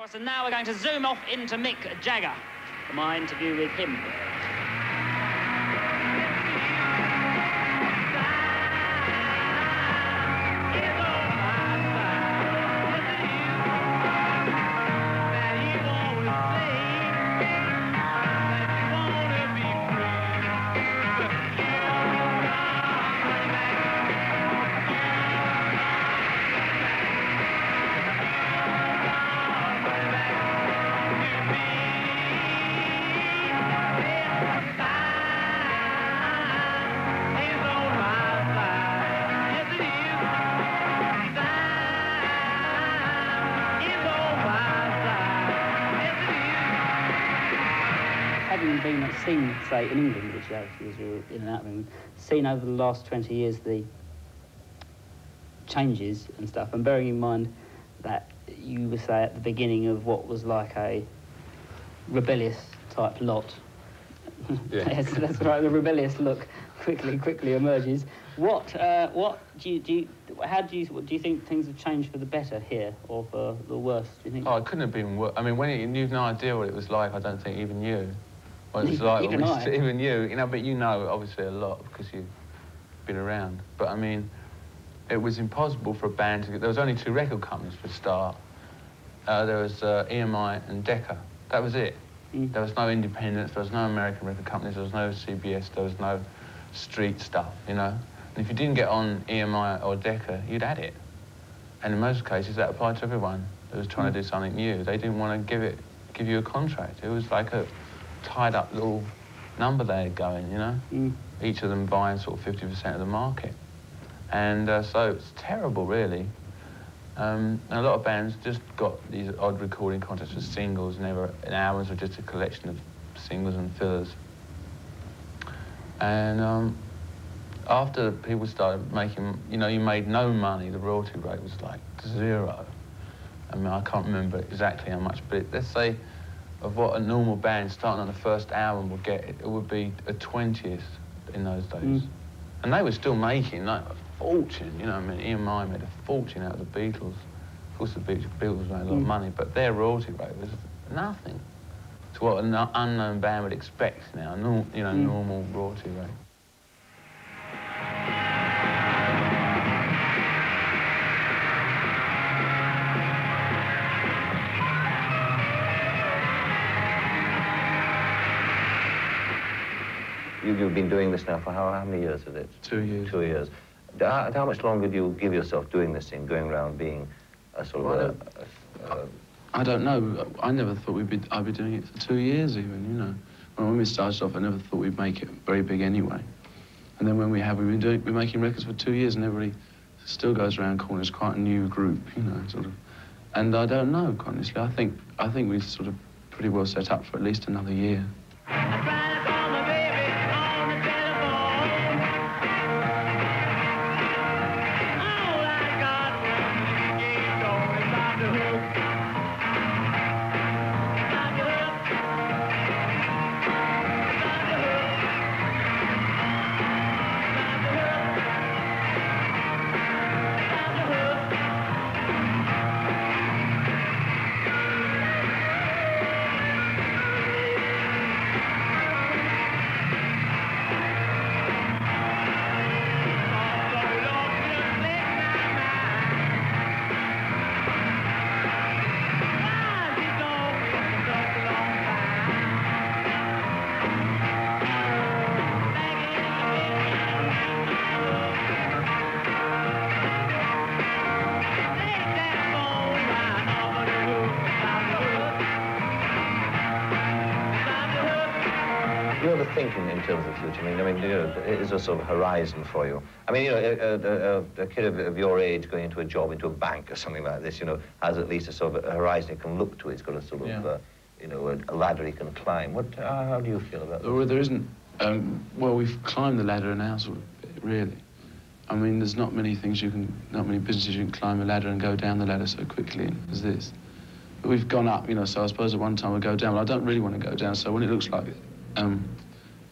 course, and now we're going to zoom off into Mick Jagger for my interview with him. Having been seen, say, in England, which actually was in and out of England, seen over the last 20 years the changes and stuff, and bearing in mind that you were, say, at the beginning of what was like a rebellious type lot. Yeah. Yes, that's right, the rebellious look quickly emerges. How do you think things have changed for the better here, or for the worse, do you think? Oh, it couldn't have been worse. I mean, you've no idea what it was like, I don't think, even you. What it was like, even you know, but you know, obviously, a lot, because you've been around. But, I mean, it was impossible for a band to get... There was only 2 record companies for a start. There was EMI and Decca. That was it. Mm. There was no independence, there was no American record companies, there was no CBS, there was no street stuff, you know? And if you didn't get on EMI or Decca, you'd had it. And in most cases, that applied to everyone who was trying to do something new. They didn't want to give you a contract. It was like a tied-up little number they had going, you know? Mm. Each of them buying sort of 50% of the market. And so it's terrible, really. And a lot of bands just got these odd recording contracts for singles, and albums were just a collection of singles and fillers. And after people started making, you know, you made no money, the royalty rate was like 0. I mean, I can't remember exactly how much, but let's say of what a normal band starting on the first album would get, it would be a 20th in those days. Mm. And they were still making like a fortune, you know. I mean, EMI made a fortune out of the Beatles. Of course, the Beatles made a lot of money, but their royalty rate was nothing to what an unknown band would expect now, normal royalty rate. You've been doing this now for how many years is it? 2 years. 2 years. How much longer do you give yourself doing this thing, going around being a sort of I don't know. I never thought I'd be doing it for 2 years even, you know. When we started off, I never thought we'd make it very big anyway. And then when we've been making records for 2 years, and everybody still goes around calling us quite a new group, you know, sort of. And I don't know, honestly. I think we've sort of pretty well set up for at least another year. You ever thinking in terms of the future? I mean, you know, is there a sort of horizon for you? I mean, you know, a kid of your age going into a job, into a bank or something like this, you know, has at least a sort of a horizon he can look to. He's got a sort of, you know, a ladder he can climb. How do you feel about that? Well, there isn't. Well, we've climbed the ladder now, sort of, really. I mean, there's not many businesses you can climb a ladder and go down the ladder so quickly as this. But we've gone up, you know, so I suppose at one time we'll go down. But I don't really want to go down, so when it looks like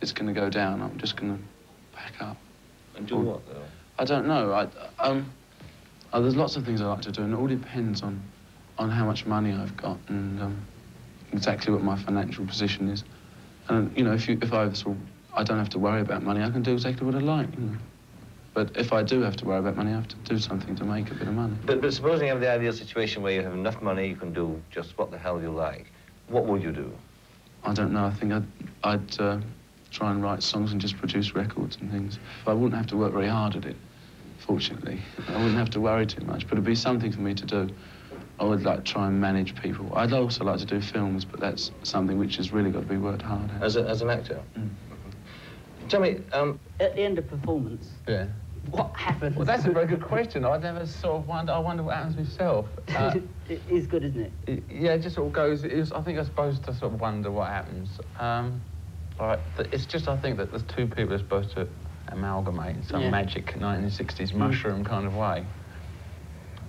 it's going to go down, I'm just going to back up. And do what, though? I don't know. There's lots of things I like to do, and it all depends on on how much money I've got and exactly what my financial position is. And you know, if I don't have to worry about money, I can do exactly what I like. You know? But if I do have to worry about money, I have to do something to make a bit of money. But supposing you have the ideal situation where you have enough money, you can do just what the hell you like. What would you do? I don't know. I think I'd try and write songs and just produce records and things. I wouldn't have to work very hard at it, fortunately. I wouldn't have to worry too much, but it'd be something for me to do. I would like to try and manage people. I'd also like to do films, but that's something which has really got to be worked hard at. As an actor? Mm. Tell me, at the end of performance, yeah. What happens? Well, that's a very good question. I never sort of wonder. I wonder what happens myself. It is good, isn't it? Yeah, it just sort of goes. I think I'm supposed to sort of wonder what happens. It's just I think that there's two people are supposed to amalgamate in some magic 1960s mushroom kind of way.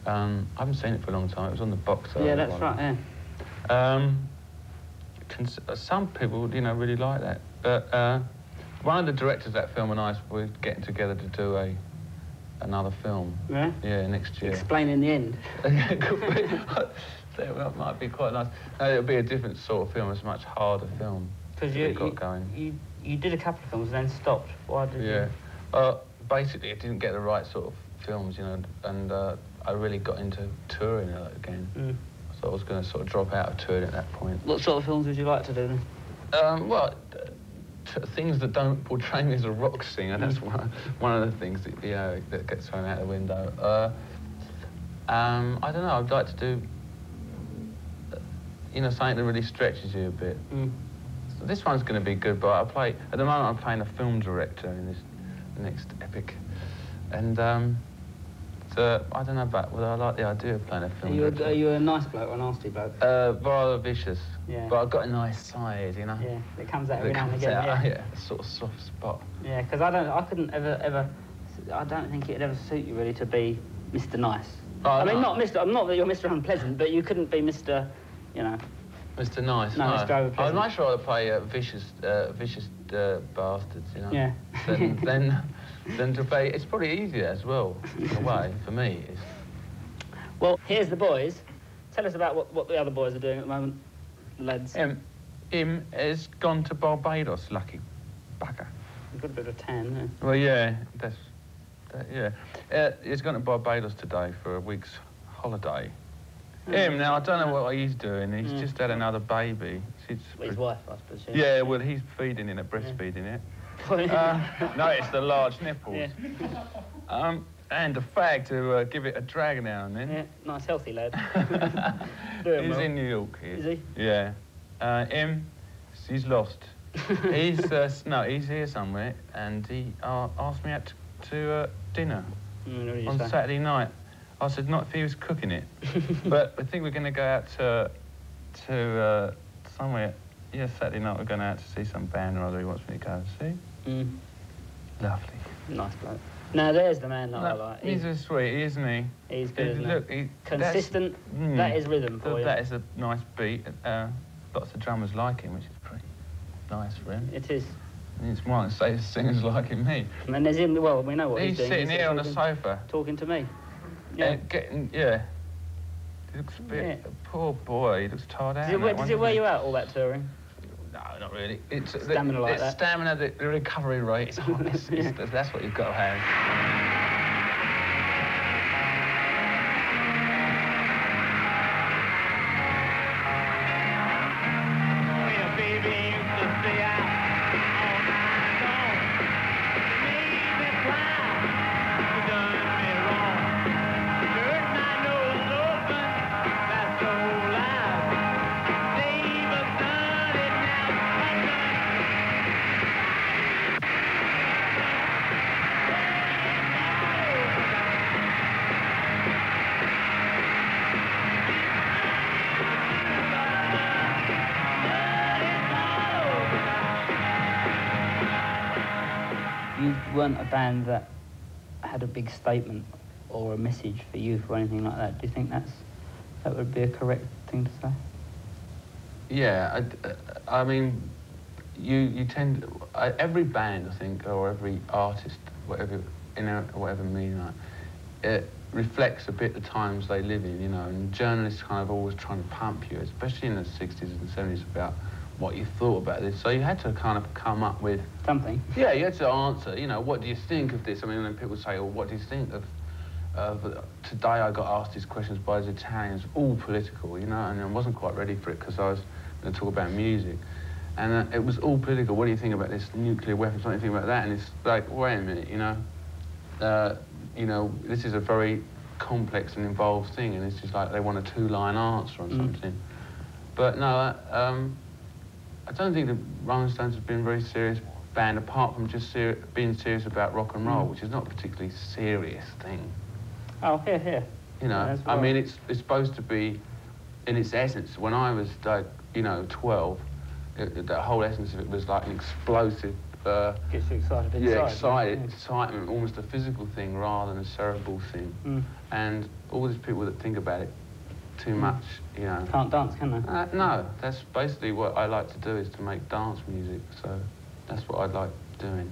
I haven't seen it for a long time. It was on the box. Yeah, that's right. Yeah. Some people, you know, really like that. But one of the directors of that film and I were getting together to do another film. Yeah? Yeah, next year. Explain in the end. That might be quite nice. No, it'll be a different sort of film. It's a much harder film. Because you did a couple of films and then stopped. Why did you? Basically, I didn't get the right sort of films, you know, and I really got into touring again. Mm. So I was going to sort of drop out of touring at that point. What sort of films would you like to do then? Things that don't portray me as a rock singer. That's one of the things that that gets thrown out the window. I don't know. I'd like to do something that really stretches you a bit. Mm. So this one's going to be good, but at the moment I'm playing a film director in this next epic, and so I don't know about whether I like the idea of playing a film director. Are you a nice bloke or a nasty bloke? Rather vicious. Yeah. But I've got a nice side, you know. Yeah, it comes out every now and again. Yeah, a sort of soft spot. Yeah, because I couldn't ever. I don't think it'd ever suit you really to be Mr. Nice. Oh, I mean, not that you're Mr. Unpleasant, but you couldn't be Mr. You know. Mr. Nice. No, Mr. Overpleasant. I'd much rather play vicious bastards, you know. Yeah. Than to play. It's probably easier as well, in a way, for me. Well, here's the boys. Tell us about what the other boys are doing at the moment, lads. Him has gone to Barbados, lucky bugger. You've got a bit of a tan, yeah. Well, yeah, yeah. He's gone to Barbados today for a week's holiday. Now, I don't know what he's doing. He's just had another baby. His wife, I suppose. Yeah, well, he's feeding it, breastfeeding it. No, it's the large nipples. Yeah. And a fag to give it a drag now and then. Yeah, nice healthy lad. He's in New York. Is he? Yeah. He's lost. He's here somewhere, and he asked me out to dinner on Saturday night. I said not if he was cooking it, but I think we're going to go out to somewhere. Yeah, Saturday night we're going out to see some band or other he wants me to go and see. Mm. Lovely. Nice bloke. Now there's the man that I like. He's a sweetie, isn't he? He's good, isn't look, he? Consistent. That is rhythm for you. That is a nice beat. Lots of drummers like him, which is pretty nice for him. It is. And it's more than say the singers liking me. And there's him. Well, we know what he's doing. He's sitting here on the sofa. Talking to me. Yeah. He looks a bit... Poor boy, he looks tired out. Does it wear you out, all that touring? No, not really. It's stamina like that. Stamina, the recovery rate is honest. That's what you've got to have. You weren't a band that had a big statement or a message for youth or anything like that. Do you think that would be a correct thing to say? Yeah, I mean, you tend every band, I think, or every artist, whatever whatever meaning, reflects a bit the times they live in, you know, and journalists kind of always trying to pump you, especially in the 60s and 70s, about what you thought about this. So you had to kind of come up with... something. Yeah, you had to answer, you know, what do you think of this? I mean, when people say, well, what do you think of... today I got asked these questions by the Italians, all political, you know, and I wasn't quite ready for it because I was going to talk about music. And it was all political. What do you think about this nuclear weapons? What do you think about that? And it's like, wait a minute, you know, this is a very complex and involved thing, and it's just like they want a two-line answer on something. But no, I don't think the Rolling Stones have been a very serious band, apart from just being serious about rock and roll, which is not a particularly serious thing. Oh, here. You know, well. I mean, it's supposed to be, in its essence, when I was, like, you know, 12, the whole essence of it was like an explosive... gets you excited inside. Yeah, excitement, almost a physical thing rather than a cerebral thing. And all these people that think about it too much, you know... Can't dance, can they? No, that's basically what I like to do, is to make dance music, so that's what I like doing.